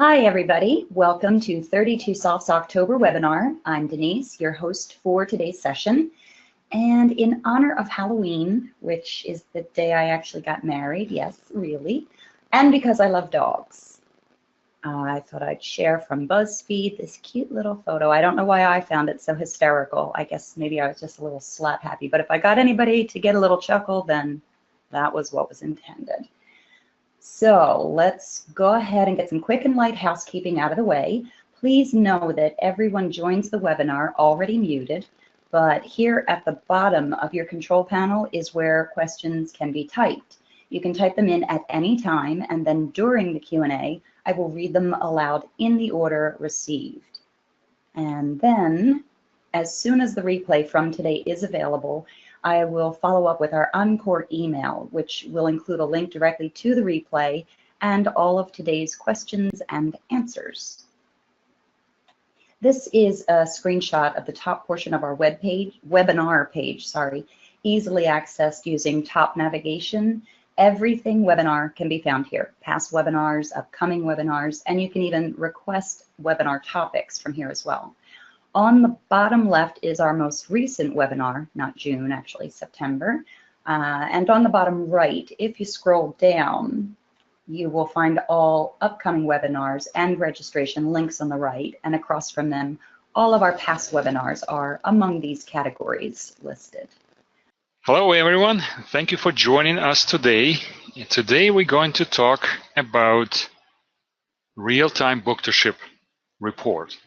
Hi, everybody. Welcome to 32Soft's October webinar. I'm Denise, your host for today's session. And in honor of Halloween, which is the day I actually got married, yes, really, and because I love dogs, I thought I'd share from BuzzFeed this cute little photo. I don't know why I found it so hysterical. I guess maybe I was just a little slap happy, but if I got anybody to get a little chuckle, then that was what was intended. So let's go ahead and get some quick and light housekeeping out of the way. Please know that everyone joins the webinar already muted, but here at the bottom of your control panel is where questions can be typed. You can type them in at any time, and then during the Q&A, I will read them aloud in the order received. And then, as soon as the replay from today is available, I will follow up with our Encore email, which will include a link directly to the replay and all of today's questions and answers. This is a screenshot of the top portion of our webinar page, easily accessed using top navigation. Everything webinar can be found here, past webinars, upcoming webinars, and you can even request webinar topics from here as well. On the bottom left is our most recent webinar, not June, actually September. And on the bottom right, if you scroll down, you will find all upcoming webinars and registration links on the right, and across from them, all of our past webinars are among these categories listed. Hello everyone, thank you for joining us today. Today we're going to talk about real-time book-to-ship report.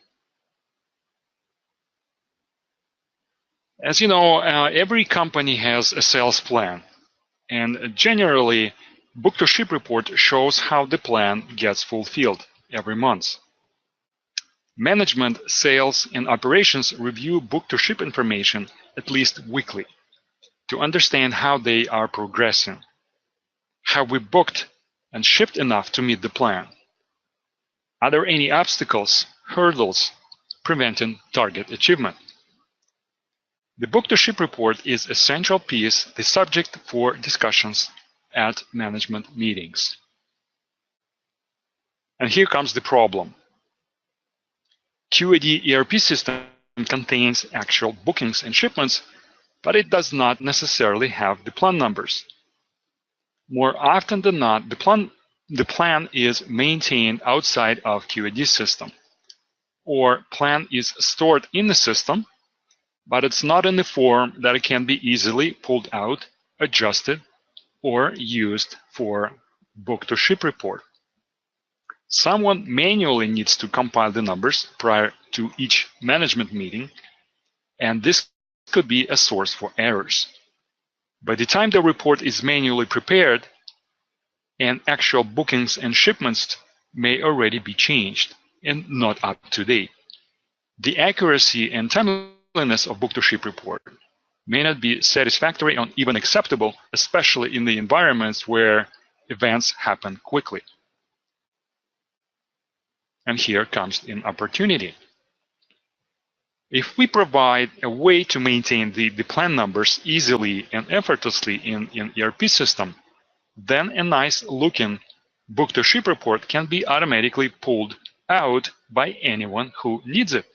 As you know, every company has a sales plan, and generally, book-to-ship report shows how the plan gets fulfilled every month. Management, sales, and operations review book-to-ship information at least weekly to understand how they are progressing. Have we booked and shipped enough to meet the plan? Are there any obstacles, hurdles, preventing target achievement? The book-to-ship report is a central piece, the subject for discussions at management meetings. And here comes the problem. QAD ERP system contains actual bookings and shipments, but it does not necessarily have the plan numbers. More often than not, the plan is maintained outside of QAD system, or plan is stored in the system, but it's not in the form that it can be easily pulled out, adjusted, or used for book-to-ship report. Someone manually needs to compile the numbers prior to each management meeting, and this could be a source for errors. By the time the report is manually prepared, and actual bookings and shipments may already be changed and not up to date. The accuracy and timeliness of book-to-ship report may not be satisfactory or even acceptable, especially in the environments where events happen quickly. And here comes an opportunity. If we provide a way to maintain the plan numbers easily and effortlessly in an ERP system, then a nice-looking book-to-ship report can be automatically pulled out by anyone who needs it.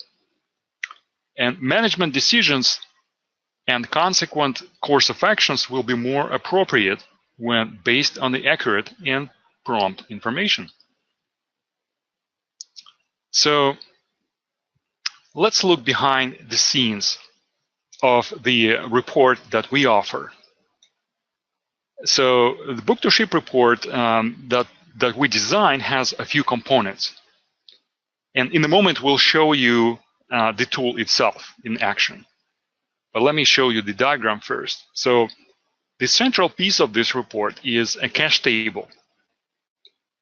And management decisions and consequent course of actions will be more appropriate when based on the accurate and prompt information. So let's look behind the scenes of the report that we offer. So the book-to-ship report that we design has a few components. And in a moment, we'll show you the tool itself in action. But let me show you the diagram first. So the central piece of this report is a cash table.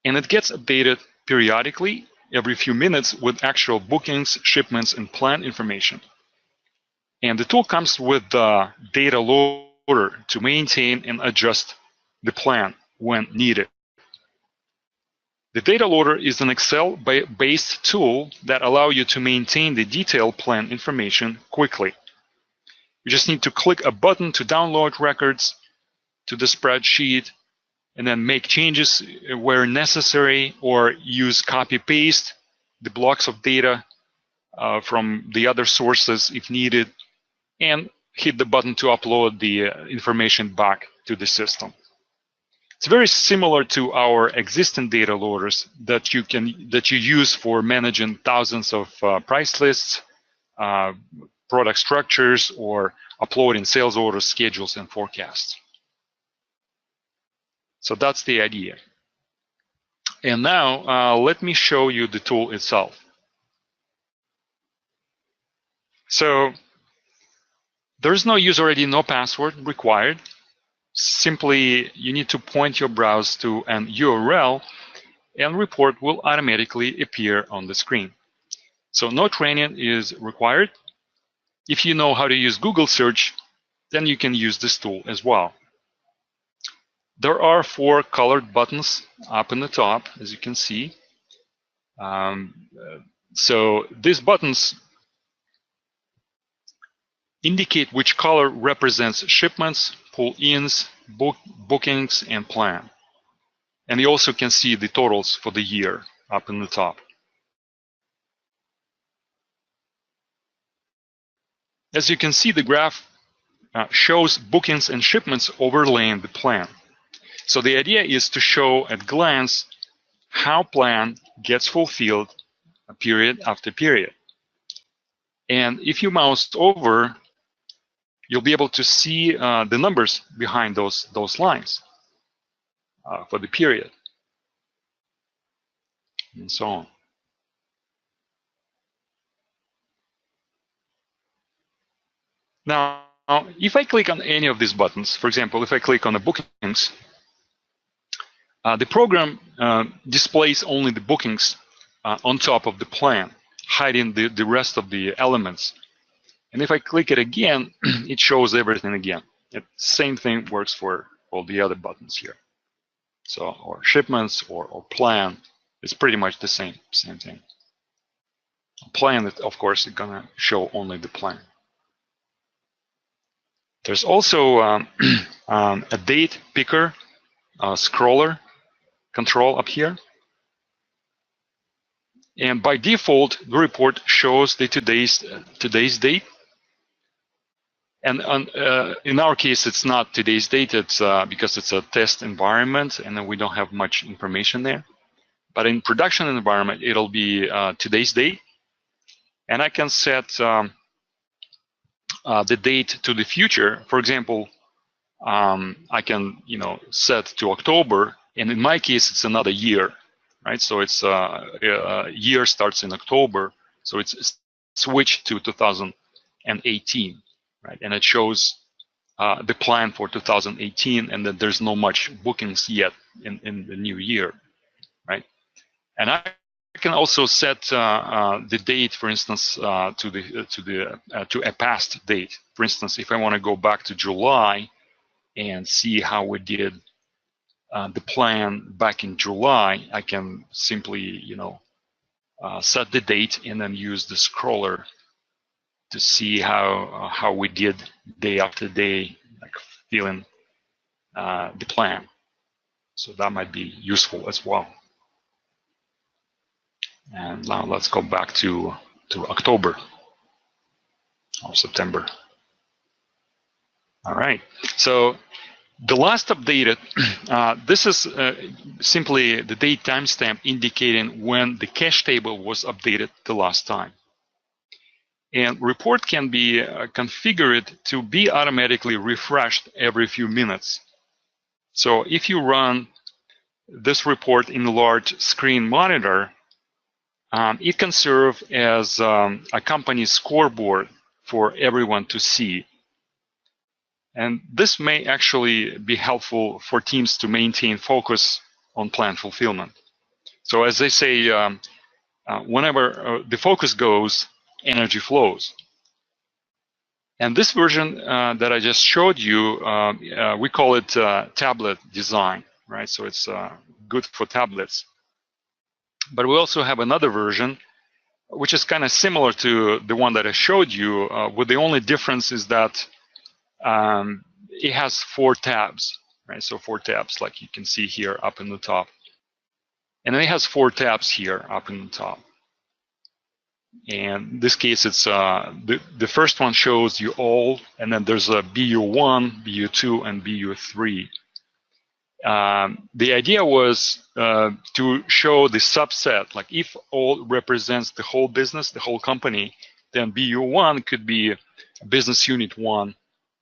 And it gets updated periodically every few minutes with actual bookings, shipments, and plan information. And the tool comes with the data loader to maintain and adjust the plan when needed. The data loader is an Excel-based tool that allows you to maintain the detailed plan information quickly. You just need to click a button to download records to the spreadsheet, and then make changes where necessary, or use copy-paste the blocks of data from the other sources if needed, and hit the button to upload the information back to the system. It's very similar to our existing data loaders that you use for managing thousands of price lists, product structures, or uploading sales orders, schedules, and forecasts. So that's the idea. And now let me show you the tool itself. So there's no user ID, no password required. Simply, you need to point your browser to an URL, and report will automatically appear on the screen. So no training is required. If you know how to use Google search, then you can use this tool as well. There are 4 colored buttons up in the top, as you can see. So these buttons indicate which color represents shipments, pull-ins, bookings, and plan. And you also can see the totals for the year up in the top. As you can see, the graph shows bookings and shipments overlaying the plan. So the idea is to show at a glance how plan gets fulfilled period after period. And if you mouse over, you'll be able to see the numbers behind those lines for the period, and so on. Now, if I click on any of these buttons, for example, if I click on the bookings, the program displays only the bookings on top of the plan, hiding the rest of the elements. And if I click it again, it shows everything again. The same thing works for all the other buttons here. So, or shipments or plan, it's pretty much the same thing. Plan, of course, is gonna show only the plan. There's also a date picker, scroller control up here. And by default, the report shows the today's date. And in our case, it's not today's date. It's because it's a test environment, and then we don't have much information there. But in production environment, it'll be today's date, and I can set the date to the future. For example, I can set to October, and in my case, it's another year, right? So it's year starts in October, so it's switched to 2018. Right, and it shows the plan for 2018, and that there's no much bookings yet in the new year, right? And I can also set the date, for instance, to a past date. For instance, if I want to go back to July and see how we did the plan back in July, I can simply, set the date and then use the scroller to see how we did day after day, like filling the plan. So that might be useful as well. And now let's go back to October or September. All right. So the last updated, this is simply the date timestamp indicating when the cache table was updated the last time. And report can be configured to be automatically refreshed every few minutes. So if you run this report in a large screen monitor, it can serve as a company's scoreboard for everyone to see. And this may actually be helpful for teams to maintain focus on plan fulfillment. So as they say, whenever the focus goes, energy flows. And this version that I just showed you, we call it tablet design, right? So it's good for tablets. But we also have another version, which is kind of similar to the one that I showed you, with the only difference is that it has 4 tabs, right? So 4 tabs, like you can see here up in the top. And then it has 4 tabs here up in the top. And in this case, it's the first one shows you all, and then there's a BU1, BU2, and BU3. The idea was to show the subset, like if all represents the whole business, the whole company, then BU1 could be business unit 1,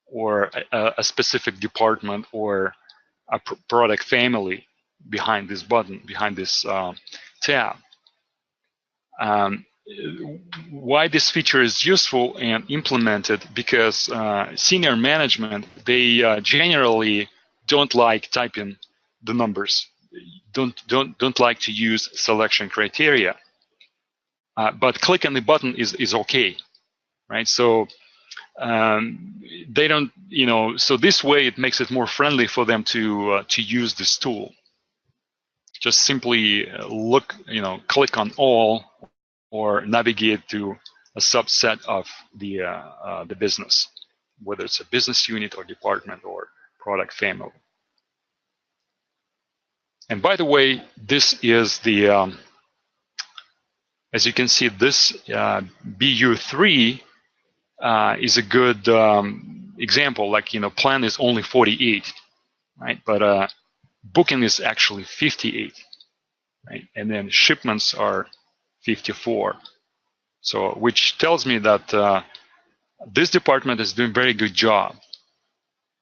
or a specific department, or a product family behind this button, behind this tab. Why this feature is useful and implemented, because senior management, they generally don't like typing the numbers, don't like to use selection criteria, but clicking the button is okay, right? So they don't, so this way it makes it more friendly for them to use this tool. Just simply look, click on all, or navigate to a subset of the business, whether it's a business unit or department or product family. And by the way, this is the, as you can see, this BU3 is a good example. Like, plan is only 48, right? But booking is actually 58, right? And then shipments are 54. So, which tells me that this department is doing a very good job.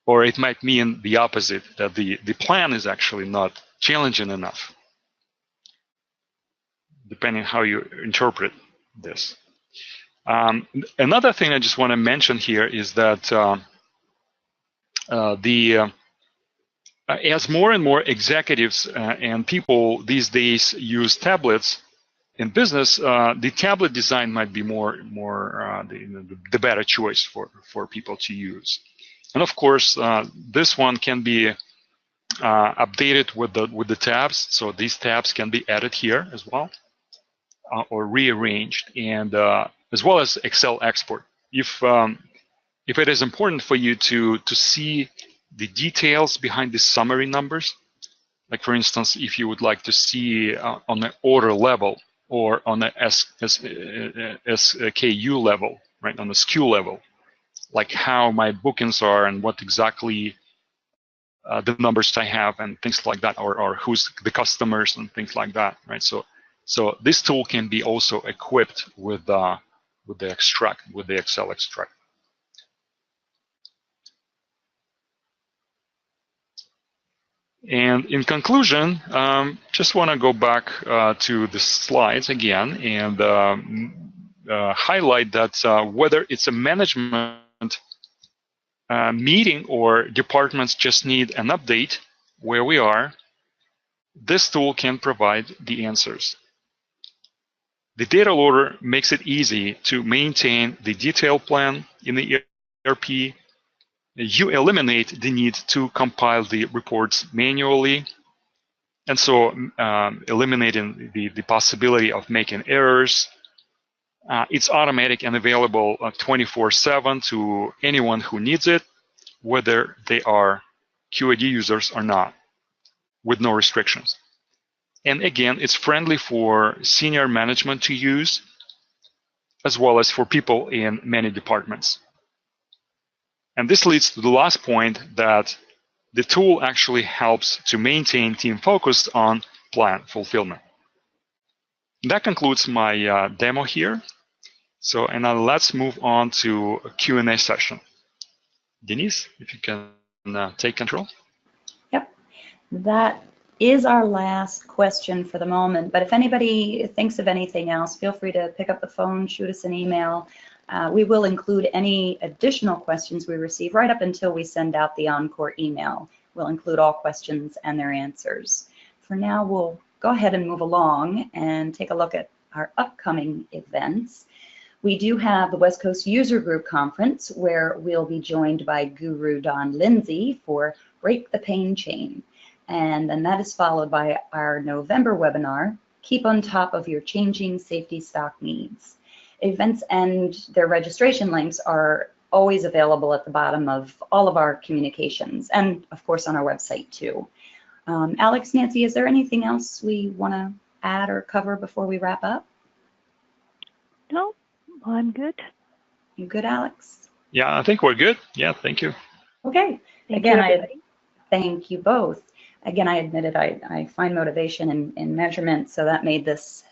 Or it might mean the opposite, that the plan is actually not challenging enough, depending on how you interpret this. Another thing I just want to mention here is that as more and more executives and people these days use tablets in business, the tablet design might be the better choice for people to use. And of course, this one can be updated with the tabs. So these tabs can be added here as well, or rearranged, and as well as Excel export. If it is important for you to see the details behind the summary numbers, like for instance, if you would like to see on the order level, or on the SKU level, right, on the SKU level, like how my bookings are and what exactly the numbers I have and things like that, or who's the customers and things like that, right? So this tool can be also equipped with the extract, with the Excel extract. And in conclusion, just want to go back to the slides again and highlight that whether it's a management meeting or departments just need an update where we are, this tool can provide the answers. The data loader makes it easy to maintain the detailed plan in the ERP. You eliminate the need to compile the reports manually, and so eliminating the possibility of making errors. It's automatic and available 24/7 to anyone who needs it, whether they are QAD users or not, with no restrictions. And again, it's friendly for senior management to use, as well as for people in many departments. And this leads to the last point, that the tool actually helps to maintain team focus on plan fulfillment. That concludes my demo here. So, and now let's move on to a Q&A session. Denise, if you can take control. Yep, that is our last question for the moment. But if anybody thinks of anything else, feel free to pick up the phone, shoot us an email. We will include any additional questions we receive right up until we send out the encore email. We'll include all questions and their answers. For now, we'll go ahead and move along and take a look at our upcoming events. We do have the West Coast User Group Conference, where we'll be joined by Guru Don Lindsay for Break the Pain Chain. And then that is followed by our November webinar, Keep on Top of Your Changing Safety Stock Needs. Events and their registration links are always available at the bottom of all of our communications, and of course on our website too. Alex, Nancy, is there anything else we want to add or cover before we wrap up? No, I'm good. You good, Alex? Yeah, I think we're good. Yeah, thank you. Okay. Thank you, everybody. Thank you both. Again, I admitted I find motivation in measurement, so that made this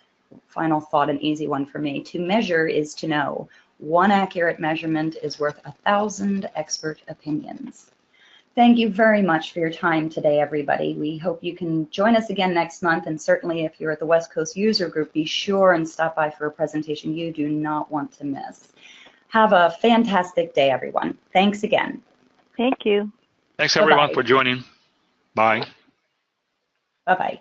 final thought an easy one for me. To measure is to know. One accurate measurement is worth 1,000 expert opinions. Thank you very much for your time today, everybody. We hope you can join us again next month, and certainly if you're at the West Coast User Group, be sure and stop by for a presentation you do not want to miss. Have a fantastic day, everyone. Thanks again. Thank you. Thanks, everyone, Bye-bye. for joining. Bye. Bye-bye.